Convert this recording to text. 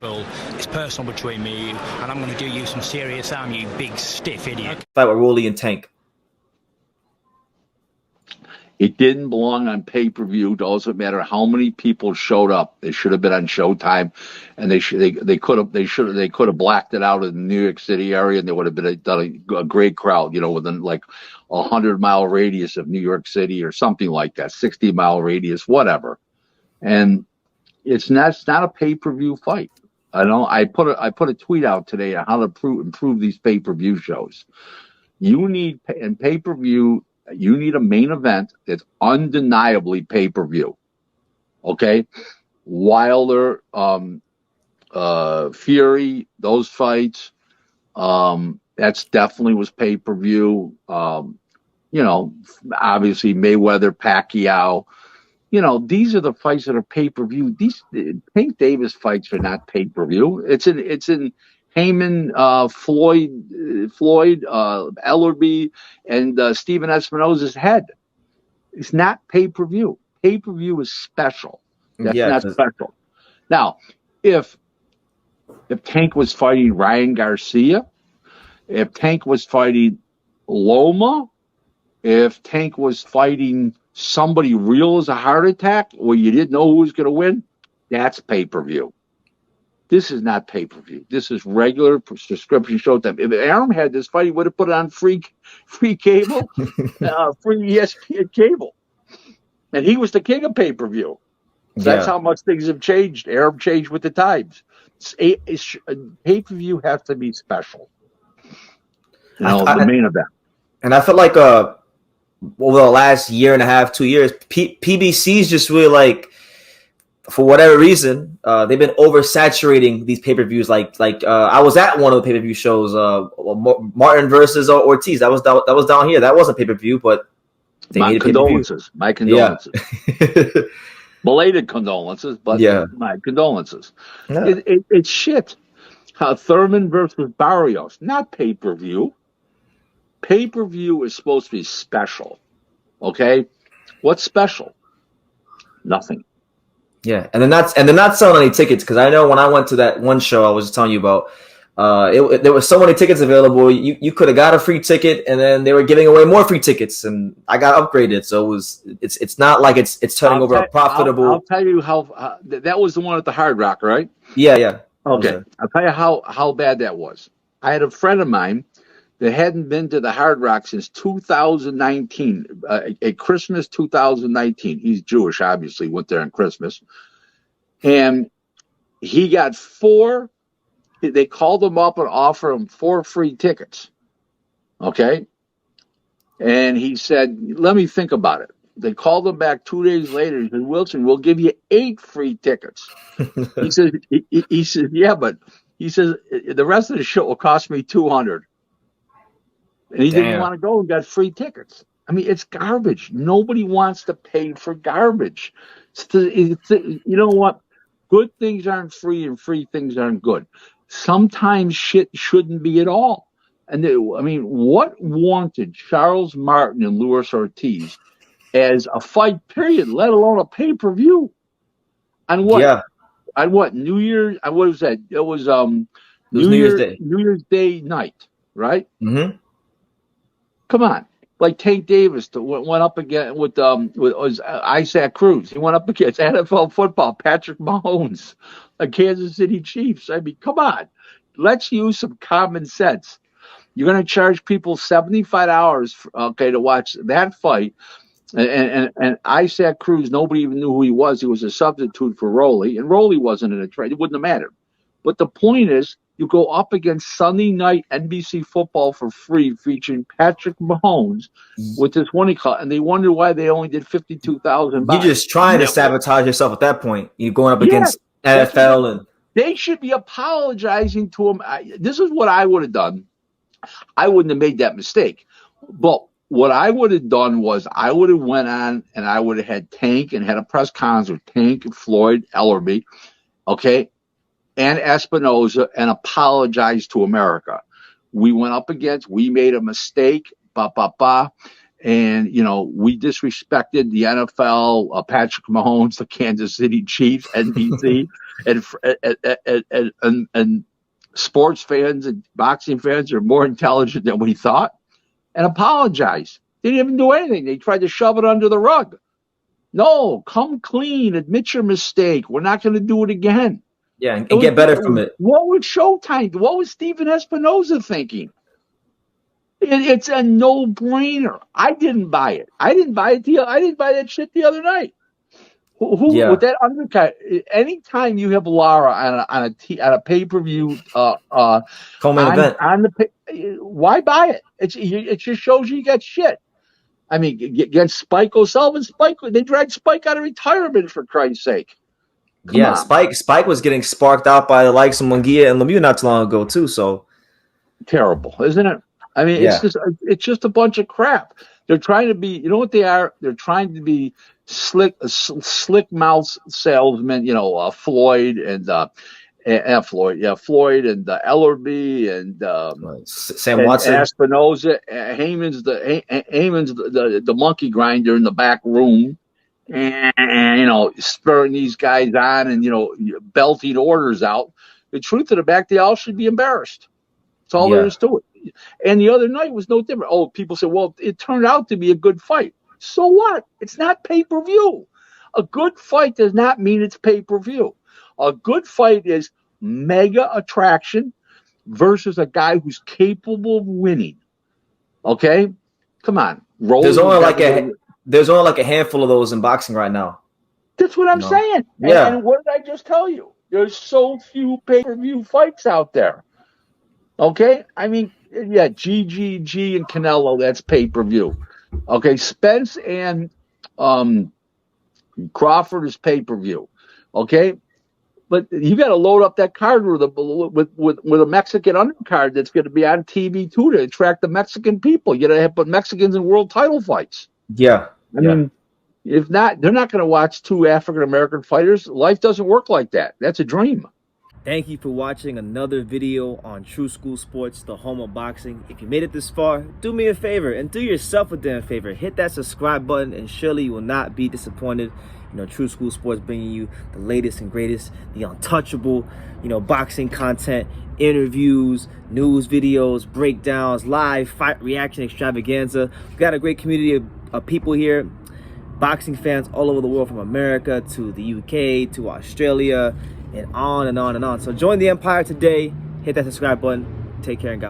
Well, it's personal between me and you, and I'm going to do you some serious harm, you big stiff idiot. Fight with Rolly and Tank. It didn't belong on pay-per-view. Doesn't matter how many people showed up. They should have been on Showtime, and they could have blacked it out in the New York City area, and they would have done a great crowd, within like 100-mile radius of New York City or something like that, 60-mile radius, whatever. And it's not a pay-per-view fight. I put a tweet out today on how to improve these pay-per-view shows. You need in pay-per-view. You need a main event that's undeniably pay-per-view. Okay? Wilder, Fury, those fights, that's definitely was pay-per-view. Obviously Mayweather, Pacquiao. These are the fights that are pay-per-view. These Tank Davis fights are not pay-per-view. It's in Heyman, Floyd, Ellerby, and Steven Espinosa's head. It's not pay-per-view. Pay-per-view is special. That's not special. Now, if Tank was fighting Ryan Garcia, if Tank was fighting Loma, if Tank was fighting somebody real as a heart attack where you didn't know who was going to win, that's pay-per-view. This is not pay-per-view. This is regular subscription Showtime. If Arum had this fight, he would have put it on free cable, free ESPN cable. And he was the king of pay-per-view. So that's how much things have changed. Arum changed with the times. Pay-per-view has to be special. The main event. And I feel like over the last year and a half, 2 years, PBC's just really like, for whatever reason, they've been oversaturating these pay-per-views. Like I was at one of the pay-per-view shows, Martin versus Ortiz. That was down here. That wasn't pay-per-view, but they my condolences. My condolences. Yeah. Belated condolences, but my condolences. Yeah. It's shit. Thurman versus Barrios, not pay-per-view. Pay-per-view is supposed to be special. Okay, what's special? Nothing. Yeah, and they're not selling any tickets, because I know when I went to that one show I was telling you about, there were so many tickets available. You could have got a free ticket, and then they were giving away more free tickets, and I got upgraded. So it's not like it's turning over a profitable. I'll tell you how that was the one at the Hard Rock, right? Yeah. Okay, I'll tell you how bad that was. I had a friend of mine that hadn't been to the Hard Rock since 2019, a Christmas 2019. He's Jewish, obviously, went there on Christmas. And he got they called him up and offered him 4 free tickets. Okay? And he said, let me think about it. They called him back 2 days later. He said, Wilson, we'll give you 8 free tickets. He said, yeah, but he says, the rest of the show will cost me $200. And he didn't want to go and got free tickets. I mean, it's garbage. Nobody wants to pay for garbage. You know what? Good things aren't free and free things aren't good. Sometimes shit shouldn't be at all. And what wanted Charles Martin and Luis Ortiz as a fight period, let alone a pay-per-view? On what? Yeah. On what? New Year's? What was that? It was New Year's Day. New Year's Day night, right? Mm-hmm. Come on, like Tank Davis went up again with Isaac Cruz. He went up against NFL football, Patrick Mahomes, the Kansas City Chiefs. I mean, come on, let's use some common sense. You're going to charge people $75, to watch that fight, and Isaac Cruz. Nobody even knew who he was. He was a substitute for Rolly, and Rolly wasn't in a trade. It wouldn't have mattered. But the point is, you go up against Sunday night NBC football for free, featuring Patrick Mahomes with this one he caught, and they wonder why they only did 52,000. You're just trying to sabotage yourself at that point. You're going up against NFL, and they should be apologizing to him. This is what I would have done. I wouldn't have made that mistake, but what I would have done was I would have went on and I would have had Tank and had a press conference with Tank and Floyd, Ellerby, okay, and Espinosa, and apologized to America. We went up against, we made a mistake, and, we disrespected the NFL, Patrick Mahomes, the Kansas City Chiefs, NBC. and sports fans and boxing fans are more intelligent than we thought, and apologize. They didn't even do anything. They tried to shove it under the rug. No, come clean, admit your mistake. We're not going to do it again. Yeah, and get better from it. What was Showtime? What was Steven Espinoza thinking? It's a no-brainer. I didn't buy it. I didn't buy that shit the other night. Who with that undercut? Anytime you have Lara on a pay-per-view co-main event, why buy it? It just shows you got shit. I mean, against Spike O'Sullivan, they dragged Spike out of retirement for Christ's sake. Come on. Spike was getting sparked out by the likes of Munguia and Lemieux not too long ago too. So terrible, isn't it? I mean, it's just a bunch of crap. They're trying to be, you know what they are? They're trying to be slick mouth salesmen. You know, Floyd and Floyd and Ellerby and Sam Watson, and Espinoza. Heyman's the monkey grinder in the back room, and you know, spurring these guys on and you know, belting orders out. The truth of the matter, they all should be embarrassed. That's all there is to it. And the other night was no different. Oh, people say, well, it turned out to be a good fight. So what? It's not pay-per-view. A good fight does not mean it's pay-per-view. A good fight is mega attraction versus a guy who's capable of winning. Okay? Come on. There's only like a handful of those in boxing right now. That's what I'm saying. And what did I just tell you? There's so few pay-per-view fights out there. Okay? I mean, yeah, GGG and Canelo, that's pay-per-view. Okay, Spence and Crawford is pay-per-view. Okay? But you got to load up that card with a Mexican undercard that's going to be on TV too to attract the Mexican people. You got to put Mexicans in world title fights. Yeah. I mean, if not, they're not going to watch two African-American fighters. Life doesn't work like that. That's a dream. Thank you for watching another video on True School Sports, the home of boxing. If you made it this far, do me a favor and do yourself a damn favor. Hit that subscribe button and surely you will not be disappointed. You know, True School Sports bringing you the latest and greatest, the untouchable, you know, boxing content, interviews, news videos, breakdowns, live fight reaction extravaganza. We've got a great community of people here, boxing fans all over the world, from America to the UK to Australia, and on and on and on. So join the empire today. Hit that subscribe button. Take care and God.